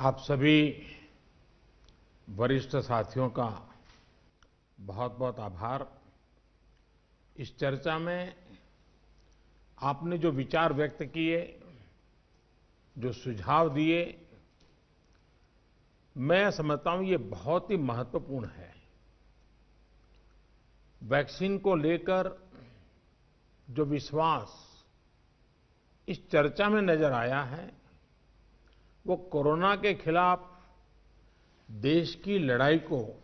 आप सभी वरिष्ठ साथियों का बहुत-बहुत आभार। इस चर्चा में आपने जो विचार व्यक्त किए, जो सुझाव दिए, मैं समझता हूँ ये बहुत ही महत्वपूर्ण है। वैक्सीन को लेकर जो विश्वास इस चर्चा में नजर आया है, वो कोरोना के खिलाफ देश की लड़ाई को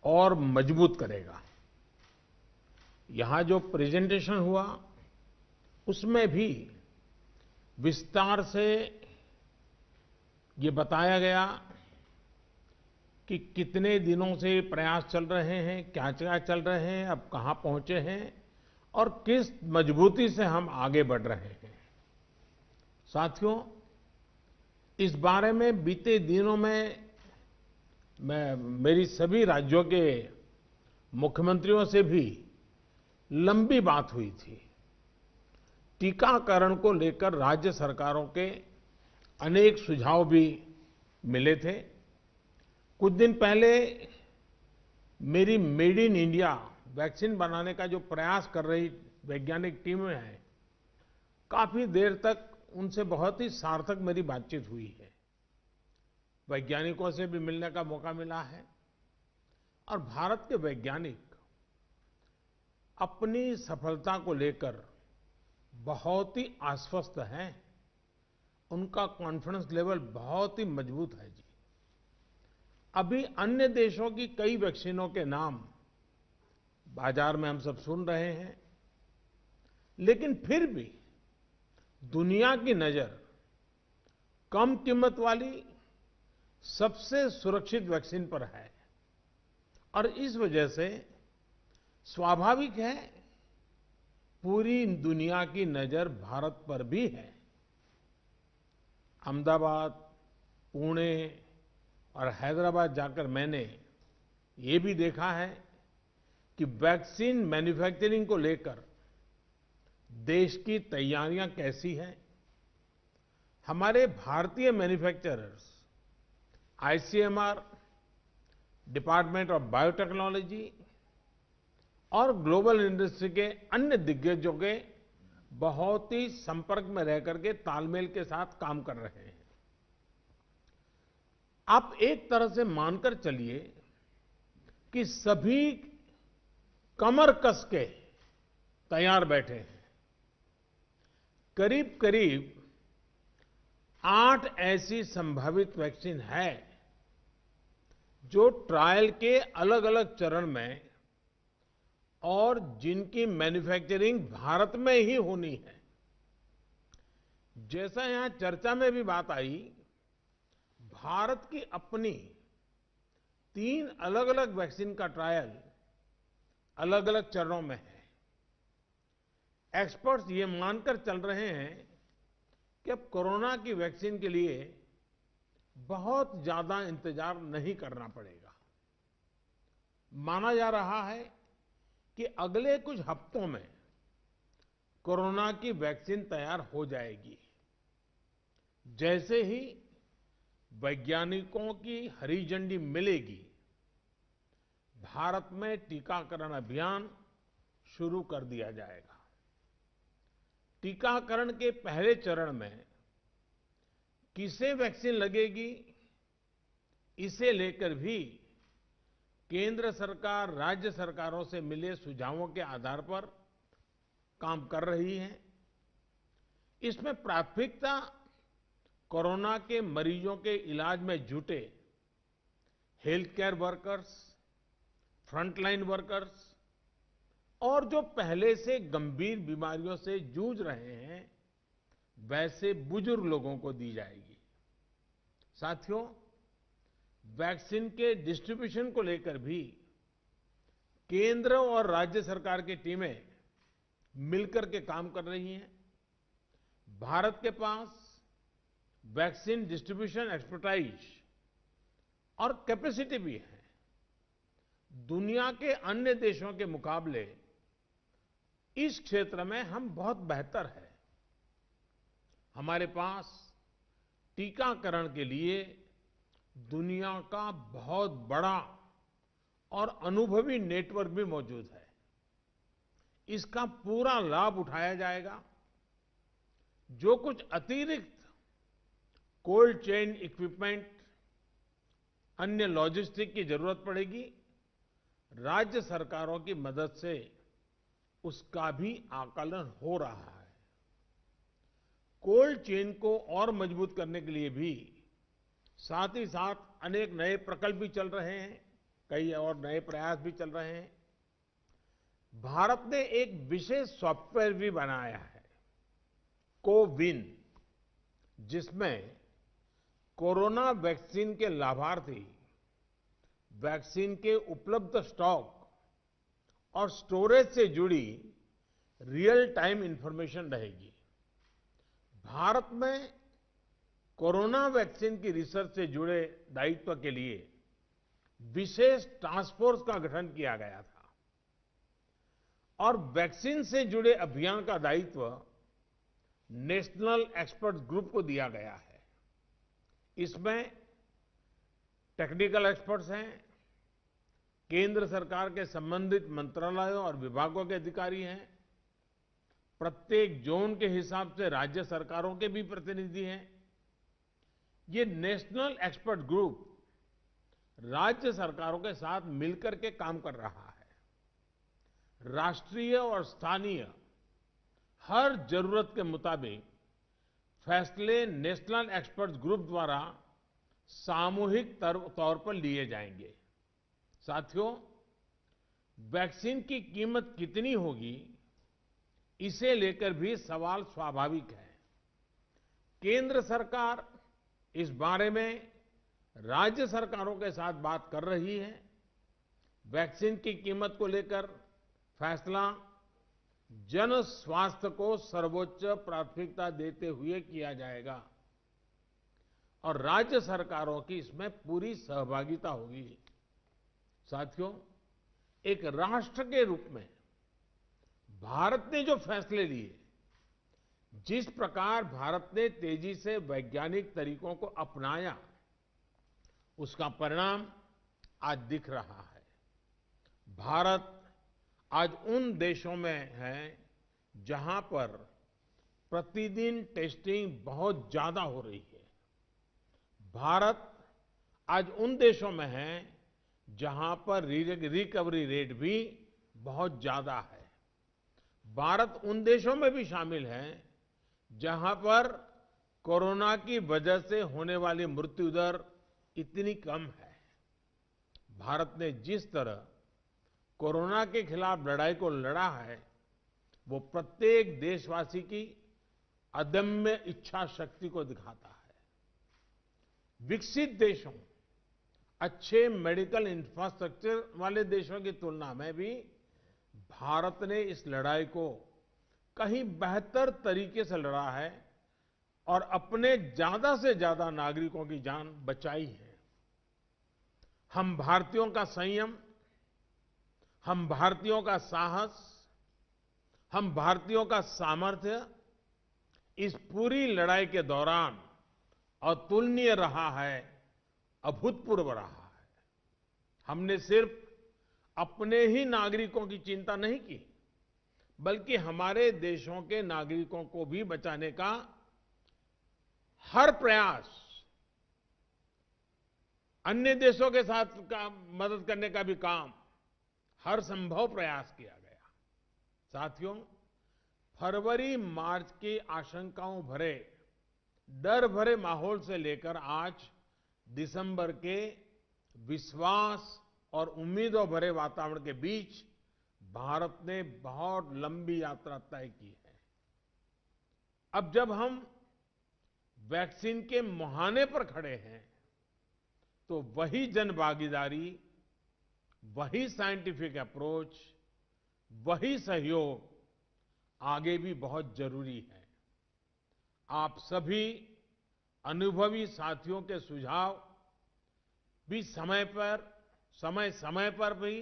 और मजबूत करेगा। यहां जो प्रेजेंटेशन हुआ, उसमें भी विस्तार से ये बताया गया कि कितने दिनों से प्रयास चल रहे हैं, क्या-क्या चल रहे हैं, अब कहां पहुंचे हैं और किस मजबूती से हम आगे बढ़ रहे हैं। साथियों, इस बारे में बीते दिनों में मेरी सभी राज्यों के मुख्यमंत्रियों से भी लंबी बात हुई थी। टीकाकरण को लेकर राज्य सरकारों के अनेक सुझाव भी मिले थे। कुछ दिन पहले मेरी मेड इन इंडिया वैक्सीन बनाने का जो प्रयास कर रही वैज्ञानिक टीमें हैं, काफी देर तक उनसे बहुत ही सार्थक मेरी बातचीत हुई है। वैज्ञानिकों से भी मिलने का मौका मिला है और भारत के वैज्ञानिक अपनी सफलता को लेकर बहुत ही आश्वस्त हैं। उनका कॉन्फिडेंस लेवल बहुत ही मजबूत है जी। अभी अन्य देशों की कई वैक्सीनों के नाम बाजार में हम सब सुन रहे हैं, लेकिन फिर भी दुनिया की नजर कम कीमत वाली सबसे सुरक्षित वैक्सीन पर है और इस वजह से स्वाभाविक है पूरी दुनिया की नजर भारत पर भी है। अहमदाबाद, पुणे और हैदराबाद जाकर मैंने ये भी देखा है कि वैक्सीन मैन्युफैक्चरिंग को लेकर देश की तैयारियां कैसी हैं। हमारे भारतीय manufacturers, ICMR, department of biotechnology और ग्लोबल इंडस्ट्री के अन्य दिग्गजों के बहुत ही संपर्क में रह करके तालमेल के साथ काम कर रहे हैं। आप एक तरह से मानकर चलिए कि सभी कमर कस के तैयार बैठे हैं। करीब करीब 8 ऐसी संभावित वैक्सीन है जो ट्रायल के अलग अलग चरण में और जिनकी मैन्युफैक्चरिंग भारत में ही होनी है। जैसा यहां चर्चा में भी बात आई, भारत की अपनी 3 अलग अलग वैक्सीन का ट्रायल अलग अलग चरणों में है। एक्सपर्ट्स ये मानकर चल रहे हैं कि अब कोरोना की वैक्सीन के लिए बहुत ज्यादा इंतजार नहीं करना पड़ेगा। माना जा रहा है कि अगले कुछ हफ्तों में कोरोना की वैक्सीन तैयार हो जाएगी। जैसे ही वैज्ञानिकों की हरी झंडी मिलेगी, भारत में टीकाकरण अभियान शुरू कर दिया जाएगा। टीकाकरण के पहले चरण में किसे वैक्सीन लगेगी, इसे लेकर भी केंद्र सरकार राज्य सरकारों से मिले सुझावों के आधार पर काम कर रही है। इसमें प्राथमिकता कोरोना के मरीजों के इलाज में जुटे health care workers, frontline workers और जो पहले से गंभीर बीमारियों से जूझ रहे हैं, वैसे बुजुर्ग लोगों को दी जाएगी। साथियों, वैक्सीन के डिस्ट्रीब्यूशन को लेकर भी केंद्र और राज्य सरकार की टीमें मिलकर के काम कर रही हैं। भारत के पास वैक्सीन डिस्ट्रीब्यूशन एक्सपर्टाइज और कैपेसिटी भी है। दुनिया के अन्य देशों के मुकाबले इस क्षेत्र में हम बहुत बेहतर हैं। हमारे पास टीकाकरण के लिए दुनिया का बहुत बड़ा और अनुभवी नेटवर्क भी मौजूद है। इसका पूरा लाभ उठाया जाएगा। जो कुछ अतिरिक्त कोल्ड चेन इक्विपमेंट, अन्य लॉजिस्टिक की जरूरत पड़ेगी, राज्य सरकारों की मदद से उसका भी आकलन हो रहा है। कोल्ड चेन को और मजबूत करने के लिए भी साथ ही साथ अनेक नए प्रकल्प भी चल रहे हैं, कई और नए प्रयास भी चल रहे हैं। भारत ने एक विशेष सॉफ्टवेयर भी बनाया है, कोविन, जिसमें कोरोना वैक्सीन के लाभार्थी वैक्सीन के उपलब्ध स्टॉक और स्टोरेज से जुड़ी रियल टाइम इंफॉर्मेशन रहेगी। भारत में कोरोना वैक्सीन की रिसर्च से जुड़े दायित्व के लिए विशेष टास्क फोर्स का गठन किया गया था और वैक्सीन से जुड़े अभियान का दायित्व नेशनल एक्सपर्ट ग्रुप को दिया गया है। इसमें टेक्निकल एक्सपर्ट्स हैं, केंद्र सरकार के संबंधित मंत्रालयों और विभागों के अधिकारी हैं, प्रत्येक जोन के हिसाब से राज्य सरकारों के भी प्रतिनिधि हैं। ये नेशनल एक्सपर्ट ग्रुप राज्य सरकारों के साथ मिलकर के काम कर रहा है। राष्ट्रीय और स्थानीय हर जरूरत के मुताबिक फैसले नेशनल एक्सपर्ट ग्रुप द्वारा सामूहिक तौर पर लिए जाएंगे। साथियों, वैक्सीन की कीमत कितनी होगी, इसे लेकर भी सवाल स्वाभाविक है। केंद्र सरकार इस बारे में राज्य सरकारों के साथ बात कर रही है। वैक्सीन की कीमत को लेकर फैसला जन स्वास्थ्य को सर्वोच्च प्राथमिकता देते हुए किया जाएगा और राज्य सरकारों की इसमें पूरी सहभागिता होगी। साथियों, एक राष्ट्र के रूप में भारत ने जो फैसले लिए, जिस प्रकार भारत ने तेजी से वैज्ञानिक तरीकों को अपनाया, उसका परिणाम आज दिख रहा है। भारत आज उन देशों में है जहां पर प्रतिदिन टेस्टिंग बहुत ज्यादा हो रही है। भारत आज उन देशों में है जहां पर रिकवरी रेट भी बहुत ज्यादा है। भारत उन देशों में भी शामिल है जहां पर कोरोना की वजह से होने वाली मृत्यु दर इतनी कम है। भारत ने जिस तरह कोरोना के खिलाफ लड़ाई को लड़ा है, वो प्रत्येक देशवासी की अदम्य इच्छा शक्ति को दिखाता है। विकसित देशों, अच्छे मेडिकल इंफ्रास्ट्रक्चर वाले देशों की तुलना में भी भारत ने इस लड़ाई को कहीं बेहतर तरीके से लड़ा है और अपने ज्यादा से ज्यादा नागरिकों की जान बचाई है। हम भारतीयों का संयम, हम भारतीयों का साहस, हम भारतीयों का सामर्थ्य इस पूरी लड़ाई के दौरान अतुलनीय रहा है, अभूतपूर्व रहा है। हमने सिर्फ अपने ही नागरिकों की चिंता नहीं की, बल्कि हमारे देशों के नागरिकों को भी बचाने का हर प्रयास, अन्य देशों के साथ मदद करने का भी काम, हर संभव प्रयास किया गया। साथियों, फरवरी मार्च की आशंकाओं भरे, डर भरे माहौल से लेकर आज दिसंबर के विश्वास और उम्मीदों भरे वातावरण के बीच भारत ने बहुत लंबी यात्रा तय की है। अब जब हम वैक्सीन के मुहाने पर खड़े हैं, तो वही जन भागीदारी, वही साइंटिफिक अप्रोच, वही सहयोग आगे भी बहुत जरूरी है। आप सभी अनुभवी साथियों के सुझाव भी समय समय पर भी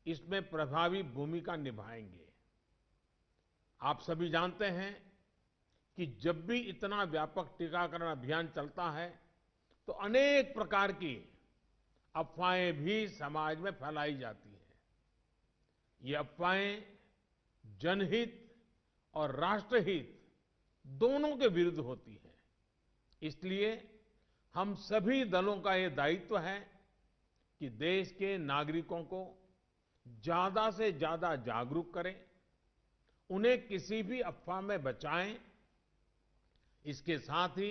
इसमें प्रभावी भूमिका निभाएंगे। आप सभी जानते हैं कि जब भी इतना व्यापक टीकाकरण अभियान चलता है तो अनेक प्रकार की अफवाहें भी समाज में फैलाई जाती हैं। ये अफवाहें जनहित और राष्ट्रहित दोनों के विरुद्ध होती हैं। इसलिए हम सभी दलों का ये दायित्व है कि देश के नागरिकों को ज्यादा से ज्यादा जागरूक करें, उन्हें किसी भी अफवाह में बचाएं। इसके साथ ही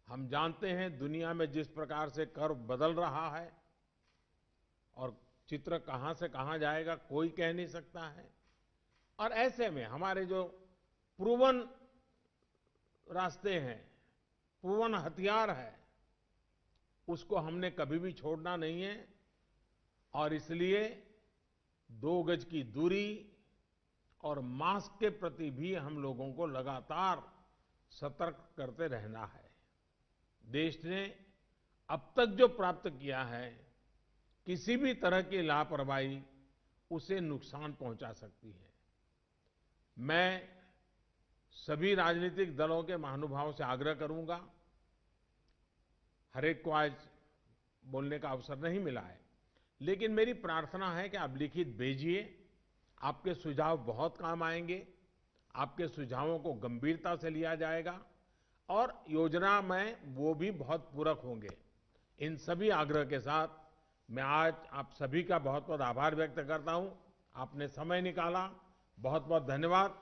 हम जानते हैं दुनिया में जिस प्रकार से कर्व बदल रहा है और चित्र कहां से कहां जाएगा कोई कह नहीं सकता है। और ऐसे में हमारे जो प्रूवन रास्ते हैं, प्रूवन हथियार है, उसको हमने कभी भी छोड़ना नहीं है। और इसलिए 2 गज की दूरी और मास्क के प्रति भी हम लोगों को लगातार सतर्क करते रहना है। देश ने अब तक जो प्राप्त किया है, किसी भी तरह की लापरवाही उसे नुकसान पहुंचा सकती है। मैं सभी राजनीतिक दलों के महानुभावों से आग्रह करूंगा, हर एक को आज बोलने का अवसर नहीं मिला है, लेकिन मेरी प्रार्थना है कि आप लिखित भेजिए। आपके सुझाव बहुत काम आएंगे, आपके सुझावों को गंभीरता से लिया जाएगा और योजना में वो भी बहुत पूरक होंगे। इन सभी आग्रह के साथ मैं आज आप सभी का बहुत बहुत आभार व्यक्त करता हूं। आपने समय निकाला, बहुत बहुत धन्यवाद।